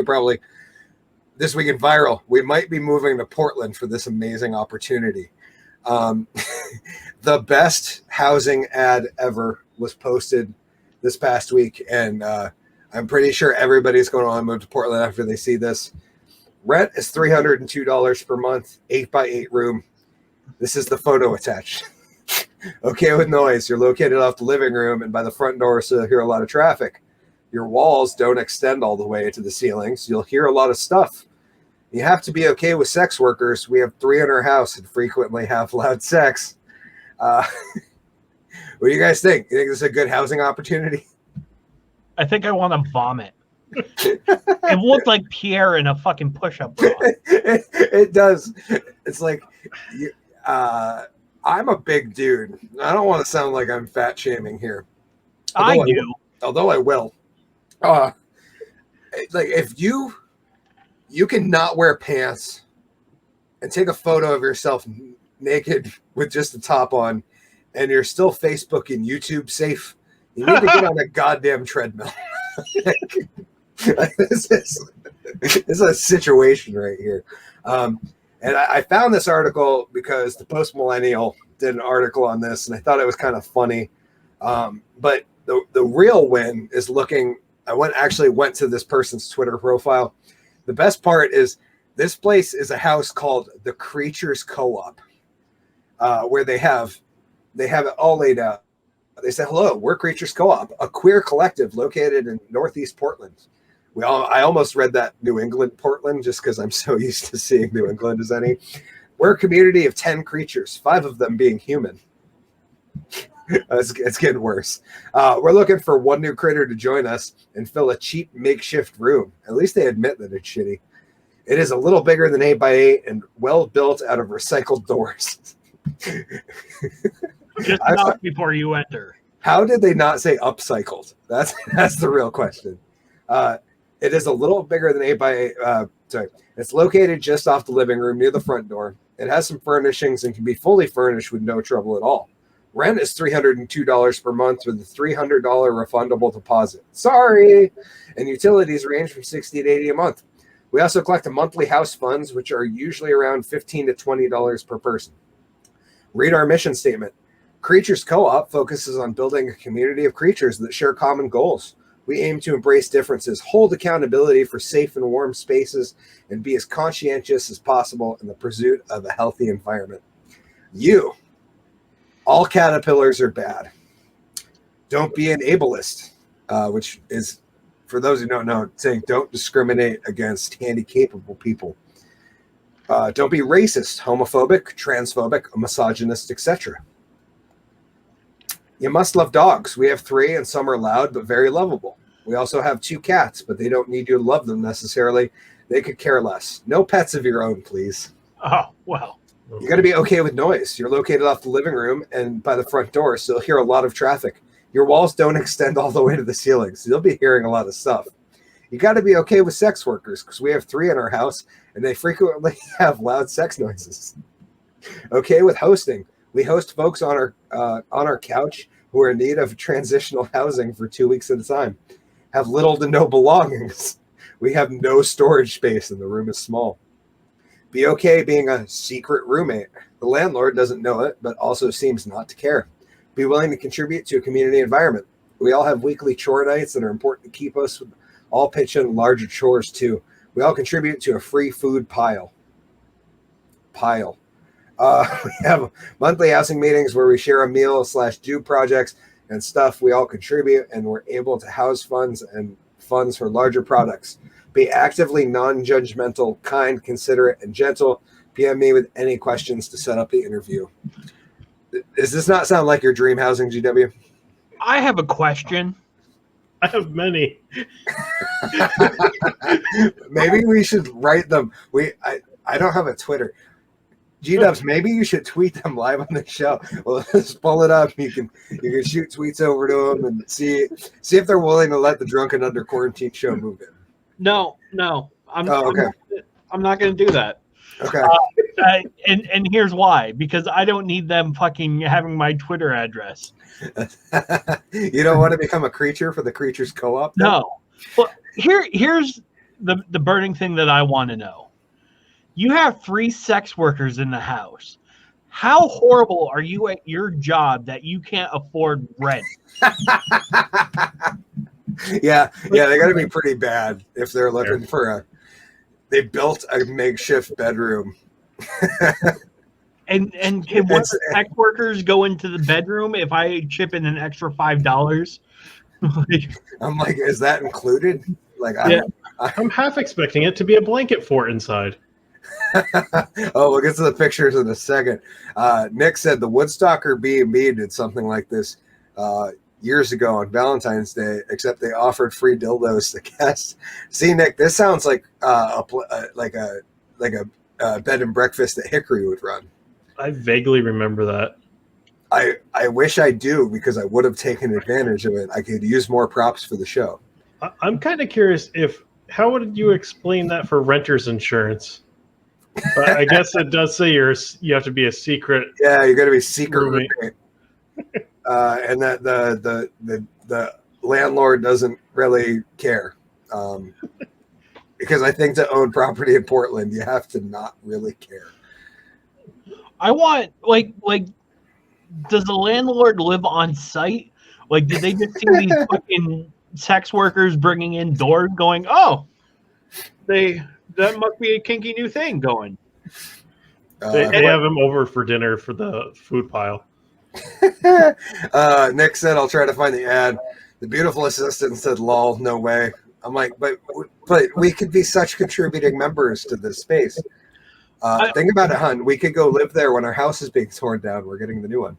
probably this week in viral, we might be moving to Portland for this amazing opportunity. The best housing ad ever was posted this past week, and I'm pretty sure everybody's going to want to move to Portland after they see this. Rent is $302 per month, 8x8 room. This is the photo attached. Okay with noise. You're located off the living room and by the front door, so you'll hear a lot of traffic. Your walls don't extend all the way to the ceilings. You'll hear a lot of stuff. You have to be okay with sex workers. We have 3 in our house and frequently have loud sex. What do you guys think? You think this is a good housing opportunity? I think I want to vomit. It looked like Pierre in a fucking push-up bra. It does. It's like, I'm a big dude. I don't want to sound like I'm fat shaming here. Although I will. Like if you can not wear pants and take a photo of yourself naked with just the top on, and you're still Facebook and YouTube safe, you need to get on a goddamn treadmill. This is a situation right here. And I found this article because the Post Millennial did an article on this, and I thought it was kind of funny. But the real win is looking. I went to this person's Twitter profile. The best part is this place is a house called the Creatures Co-op, where they have it all laid out. They said, "Hello, we're Creatures Co-op, a queer collective located in Northeast Portland." I almost read that New England Portland just because I'm so used to seeing New England as any. We're a community of 10 creatures, 5 of them being human. It's getting worse. We're looking for one new critter to join us and fill a cheap makeshift room. At least they admit that it's shitty. It is a little bigger than 8x8 and well built out of recycled doors. Just knock before you enter. How did they not say upcycled? That's the real question. It is a little bigger than 8x8. It's located just off the living room near the front door. It has some furnishings and can be fully furnished with no trouble at all. Rent is $302 per month with a $300 refundable deposit. Sorry! And utilities range from $60 to $80 a month. We also collect a monthly house funds, which are usually around $15 to $20 per person. Read our mission statement. Creatures Co-op focuses on building a community of creatures that share common goals. We aim to embrace differences, hold accountability for safe and warm spaces, and be as conscientious as possible in the pursuit of a healthy environment. All caterpillars are bad. Don't be an ableist, which is, for those who don't know, saying don't discriminate against handy-capable people. Don't be racist, homophobic, transphobic, misogynist, etc. You must love dogs. We have 3, and some are loud but very lovable. We also have 2 cats, but they don't need you to love them necessarily. They could care less. No pets of your own, please. Oh, well. You got to be okay with noise. You're located off the living room and by the front door, so you'll hear a lot of traffic. Your walls don't extend all the way to the ceiling, so you'll be hearing a lot of stuff. You got to be okay with sex workers because we have 3 in our house, and they frequently have loud sex noises. Okay with hosting. We host folks on our couch who are in need of transitional housing for 2 weeks at a time. Have little to no belongings. We have no storage space, and the room is small. Be okay being a secret roommate. The landlord doesn't know it, but also seems not to care. Be willing to contribute to a community environment. We all have weekly chore nights that are important to keep us. All pitch in larger chores, too. We all contribute to a free food pile. We have monthly housing meetings where we share a meal / do projects and stuff. We all contribute, and we're able to house funds and funds for larger products. Be actively non-judgmental, kind, considerate, and gentle. PM me with any questions to set up the interview. Does this not sound like your dream housing, GW? I have a question. I have many. Maybe we should write them. I don't have a Twitter. G-Dubs, maybe you should tweet them live on the show. Well, just pull it up. You can shoot tweets over to them and see if they're willing to let the Drunken Under Quarantine show move in. No. I'm not going to do that. Okay. And here's why. Because I don't need them fucking having my Twitter address. You don't want to become a creature for the Creatures Co-op? No. Well, here's the burning thing that I want to know. You have 3 sex workers in the house. How horrible are you at your job that you can't afford rent? Yeah, they got to be pretty bad if they're looking for they built a makeshift bedroom. And can one of the sex workers go into the bedroom if I chip in an extra $5? I'm like, is that included? Like, I'm half expecting it to be a blanket fort inside. Oh, we'll get to the pictures in a second. Nick said the Woodstocker B&B did something like this years ago on Valentine's Day, except they offered free dildos to guests. See, Nick, this sounds like a bed and breakfast that Hickory would run. I vaguely remember that. I wish I do, because I would have taken advantage of it. I could use more props for the show. I'm kind of curious how would you explain that for renter's insurance? I guess it does say you have to be a secret. Yeah, you're going to be secret roommate. And that the landlord doesn't really care, because I think to own property in Portland, you have to not really care. I want like does the landlord live on site? Like, did they just see these fucking sex workers bringing in doors, going, "Oh, that must be a kinky new thing going"? They have him over for dinner for the food pile. Nick said, "I'll try to find the ad." The beautiful assistant said, "Lol, no way." I'm like, but we could be such contributing members to this space. Think about it, hun. We could go live there when our house is being torn down. We're getting the new one.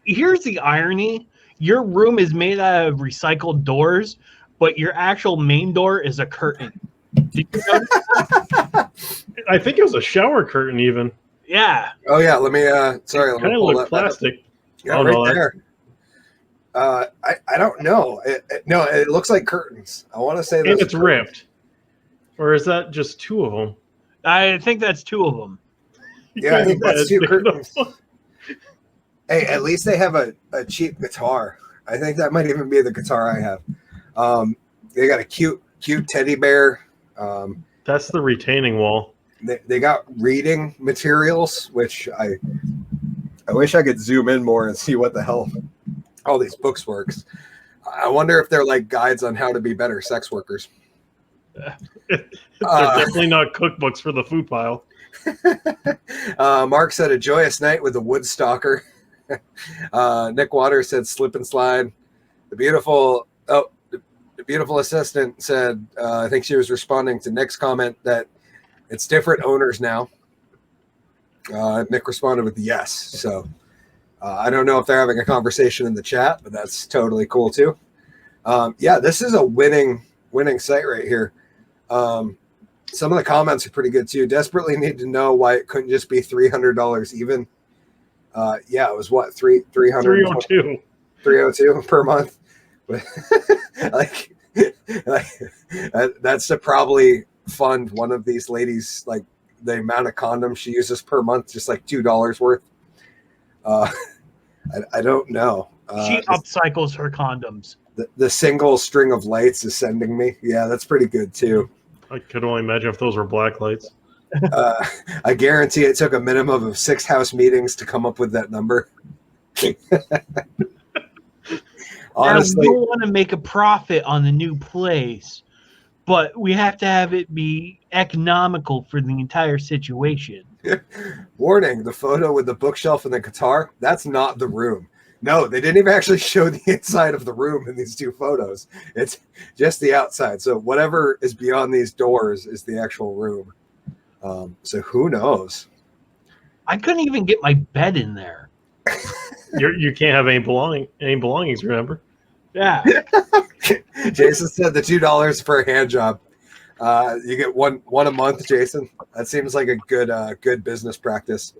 Here's the irony. Your room is made out of recycled doors, but your actual main door is a curtain. Did you notice that? I think it was a shower curtain even. Yeah. Oh, yeah. Let me Kind of look plastic. Yeah, right there. I don't know. No, it looks like curtains. I want to say and it's ripped. Or is that just 2 of them? I think that's 2 of them. Yeah, I think that's 2 curtains. Hey, at least they have a cheap guitar. I think that might even be the guitar I have. They got a cute teddy bear. That's the retaining wall. They got reading materials, which I wish I could zoom in more and see what the hell all these books works. I wonder if they're like guides on how to be better sex workers. They're definitely not cookbooks for the food pile. Mark said a joyous night with the Woodstocker. Nick Waters said slip and slide. The beautiful assistant said, I think she was responding to Nick's comment that it's different owners now. Nick responded with yes. So I don't know if they're having a conversation in the chat, but that's totally cool too. Yeah, this is a winning site right here. Some of the comments are pretty good too. Desperately need to know why it couldn't just be $300 even. Yeah, it was what, 302 per month. like that's to probably fund one of these ladies, like the amount of condoms she uses per month, just like $2 worth. I don't know. She upcycles her condoms. The single string of lights is sending me. Yeah, that's pretty good too. I could only imagine if those were black lights. I guarantee it took a minimum of 6 house meetings to come up with that number. Honestly, now, we want to make a profit on the new place, but we have to have it be economical for the entire situation. Warning, the photo with the bookshelf and the guitar, that's not the room. No, they didn't even actually show the inside of the room in these 2 photos. It's just the outside. So whatever is beyond these doors is the actual room. So who knows? I couldn't even get my bed in there. You can't have any belongings, remember? Yeah. Jason said the $2 for a hand job. You get one a month, Jason. That seems like a good business practice.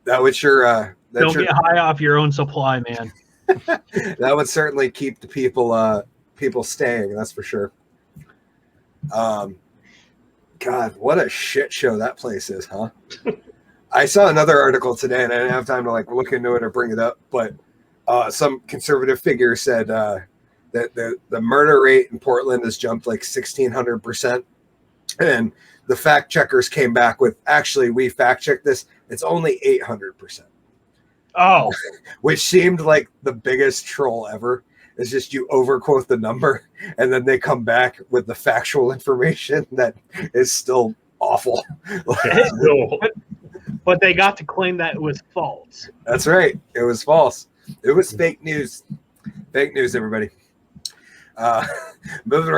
That would sure don't get high off your own supply, man. That would certainly keep the people staying. That's for sure. God, what a shit show that place is, huh? I saw another article today, and I didn't have time to look into it or bring it up, but some conservative figure said The murder rate in Portland has jumped like 1,600%. And the fact checkers came back with, actually, we fact checked this. It's only 800%. Oh, Which seemed like the biggest troll ever. It's just you overquote the number, and then they come back with the factual information that is still awful. but they got to claim that it was false. That's right. It was false. It was fake news. Fake news, everybody. Moving right.